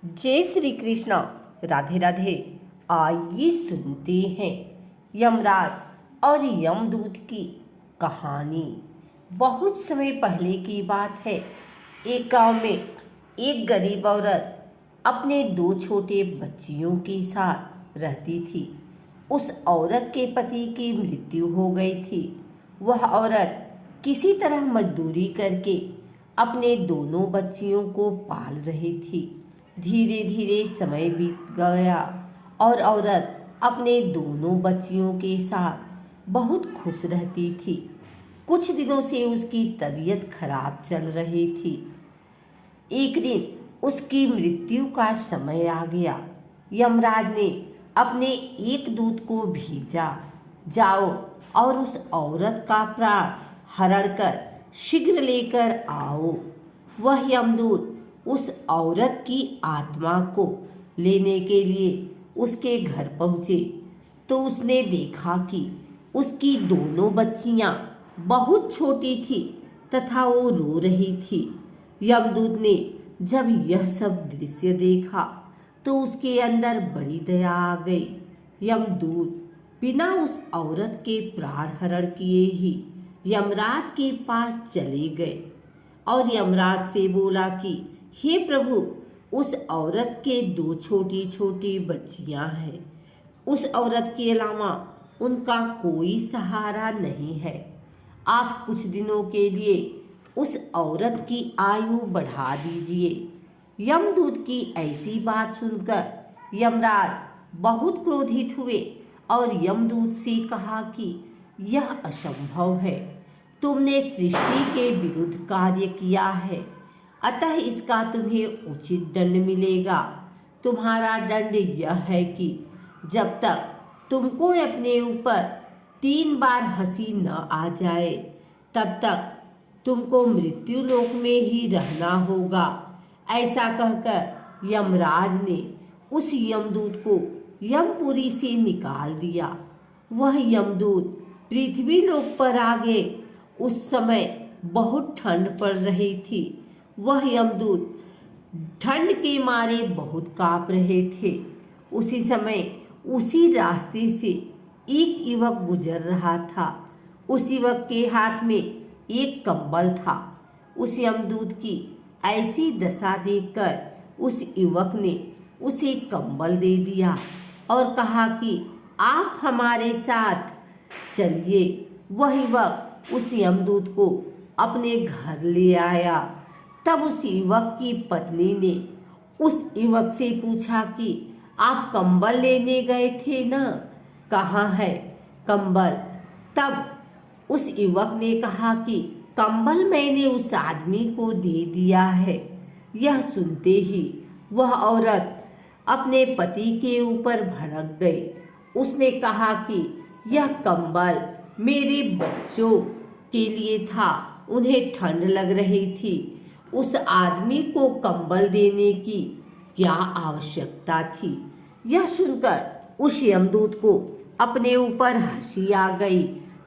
जय श्री कृष्ण। राधे राधे। आइए सुनते हैं यमराज और यमदूत की कहानी। बहुत समय पहले की बात है। एक गांव में एक गरीब औरत अपने दो छोटे बच्चियों के साथ रहती थी। उस औरत के पति की मृत्यु हो गई थी। वह औरत किसी तरह मजदूरी करके अपने दोनों बच्चियों को पाल रही थी। धीरे धीरे समय बीत गया और औरत अपने दोनों बच्चियों के साथ बहुत खुश रहती थी। कुछ दिनों से उसकी तबीयत खराब चल रही थी। एक दिन उसकी मृत्यु का समय आ गया। यमराज ने अपने एक दूत को भेजा, जाओ और उस औरत का प्राण हरण कर शीघ्र लेकर आओ। वह यमदूत उस औरत की आत्मा को लेने के लिए उसके घर पहुँचे तो उसने देखा कि उसकी दोनों बच्चियां बहुत छोटी थी तथा वो रो रही थी। यमदूत ने जब यह सब दृश्य देखा तो उसके अंदर बड़ी दया आ गई। यमदूत बिना उस औरत के प्राण हरण किए ही यमराज के पास चले गए और यमराज से बोला कि हे प्रभु, उस औरत के दो छोटी छोटी बच्चियां हैं। उस औरत के अलावा उनका कोई सहारा नहीं है। आप कुछ दिनों के लिए उस औरत की आयु बढ़ा दीजिए। यमदूत की ऐसी बात सुनकर यमराज बहुत क्रोधित हुए और यमदूत से कहा कि यह असंभव है। तुमने सृष्टि के विरुद्ध कार्य किया है, अतः इसका तुम्हें उचित दंड मिलेगा। तुम्हारा दंड यह है कि जब तक तुमको अपने ऊपर 3 बार हंसी न आ जाए तब तक तुमको मृत्यु लोक में ही रहना होगा। ऐसा कहकर यमराज ने उस यमदूत को यमपुरी से निकाल दिया। वह यमदूत पृथ्वी लोक पर आ गए। उस समय बहुत ठंड पड़ रही थी। वह यमदूत ठंड के मारे बहुत कांप रहे थे। उसी समय उसी रास्ते से एक युवक गुजर रहा था। उस युवक के हाथ में एक कंबल था। उस यमदूत की ऐसी दशा देखकर उस युवक ने उसे कंबल दे दिया और कहा कि आप हमारे साथ चलिए। वह युवक उस यमदूत को अपने घर ले आया। तब उस युवक की पत्नी ने उस युवक से पूछा कि आप कंबल लेने गए थे ना, कहाँ है कंबल? तब उस युवक ने कहा कि कंबल मैंने उस आदमी को दे दिया है। यह सुनते ही वह औरत अपने पति के ऊपर भड़क गई। उसने कहा कि यह कंबल मेरे बच्चों के लिए था, उन्हें ठंड लग रही थी। उस आदमी को कंबल देने की क्या आवश्यकता थी? यह सुनकर उस यमदूत को अपने ऊपर हंसी आ गई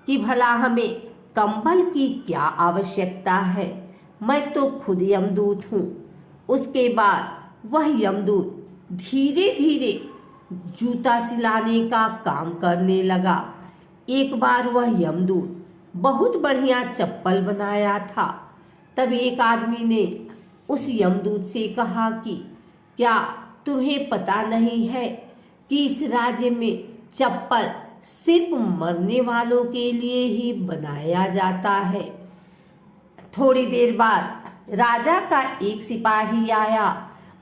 कि भला हमें कंबल की क्या आवश्यकता है, मैं तो खुद यमदूत हूँ। उसके बाद वह यमदूत धीरे धीरे जूता सिलाने का काम करने लगा। एक बार वह यमदूत बहुत बढ़िया चप्पल बनाया था। तब एक आदमी ने उस यमदूत से कहा कि क्या तुम्हें पता नहीं है कि इस राज्य में चप्पल सिर्फ मरने वालों के लिए ही बनाया जाता है। थोड़ी देर बाद राजा का एक सिपाही आया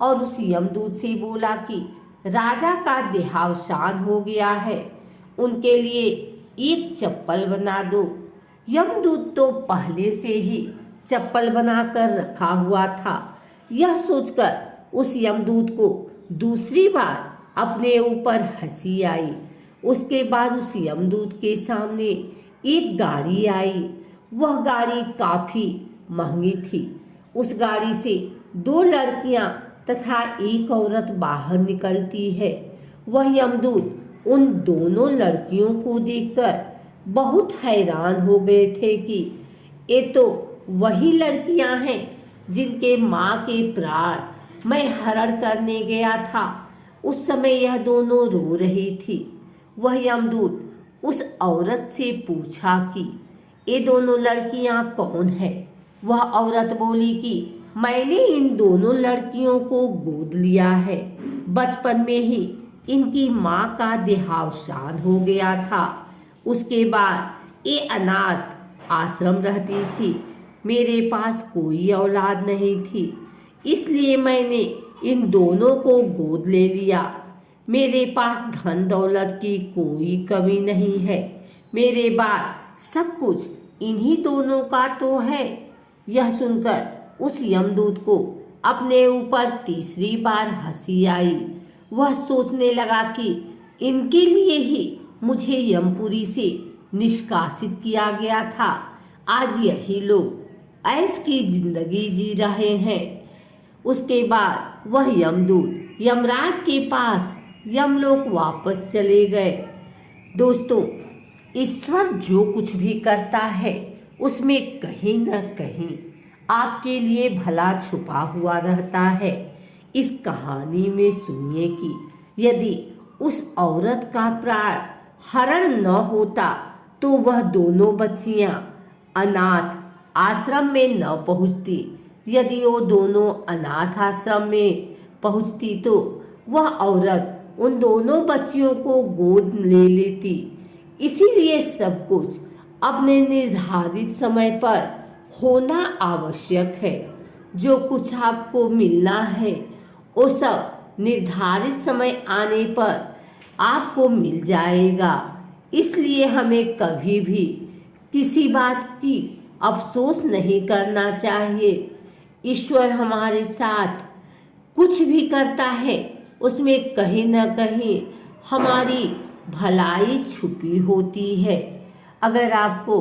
और उस यमदूत से बोला कि राजा का देहावसान हो गया है, उनके लिए एक चप्पल बना दो। यमदूत तो पहले से ही चप्पल बनाकर रखा हुआ था। यह सोचकर उस यमदूत को दूसरी बार अपने ऊपर हंसी आई। उसके बाद उस यमदूत के सामने एक गाड़ी आई। वह गाड़ी काफी महंगी थी। उस गाड़ी से 2 लड़कियां तथा एक औरत बाहर निकलती है। वह यमदूत उन दोनों लड़कियों को देखकर बहुत हैरान हो गए थे कि ये तो वही लड़कियां हैं जिनके माँ के प्राण मैं हरण करने गया था उस समय यह दोनों रो रही थी। वह यमदूत उस औरत से पूछा कि ये दोनों लड़कियां कौन है। वह औरत बोली कि मैंने इन दोनों लड़कियों को गोद लिया है। बचपन में ही इनकी माँ का देहावसान हो गया था। उसके बाद ये अनाथ आश्रम रहती थी। मेरे पास कोई औलाद नहीं थी, इसलिए मैंने इन दोनों को गोद ले लिया। मेरे पास धन दौलत की कोई कमी नहीं है। मेरे बाद सब कुछ इन्हीं दोनों का तो है। यह सुनकर उस यमदूत को अपने ऊपर तीसरी बार हंसी आई। वह सोचने लगा कि इनके लिए ही मुझे यमपुरी से निष्कासित किया गया था। आज यही लोग ऐश की जिंदगी जी रहे हैं। उसके बाद वह यमदूत यमराज के पास यमलोक वापस चले गए। दोस्तों, ईश्वर जो कुछ भी करता है उसमें कहीं न कहीं आपके लिए भला छुपा हुआ रहता है। इस कहानी में सुनिए कि यदि उस औरत का प्राण हरण न होता तो वह दोनों बच्चियां अनाथ आश्रम में न पहुंचती। यदि वो दोनों अनाथ आश्रम में पहुंचती तो वह औरत उन दोनों बच्चियों को गोद ले लेती। इसीलिए सब कुछ अपने निर्धारित समय पर होना आवश्यक है। जो कुछ आपको मिलना है वो सब निर्धारित समय आने पर आपको मिल जाएगा। इसलिए हमें कभी भी किसी बात की अफसोस नहीं करना चाहिए। ईश्वर हमारे साथ कुछ भी करता है उसमें कहीं न कहीं हमारी भलाई छुपी होती है। अगर आपको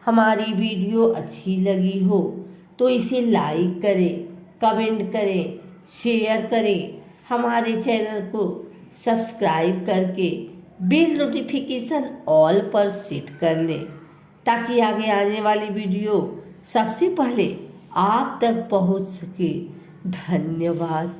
हमारी वीडियो अच्छी लगी हो तो इसे लाइक करें, कमेंट करें, शेयर करें। हमारे चैनल को सब्सक्राइब करके बेल नोटिफिकेशन ऑल पर सेट कर लें ताकि आगे आने वाली वीडियो सबसे पहले आप तक पहुंच सके। धन्यवाद।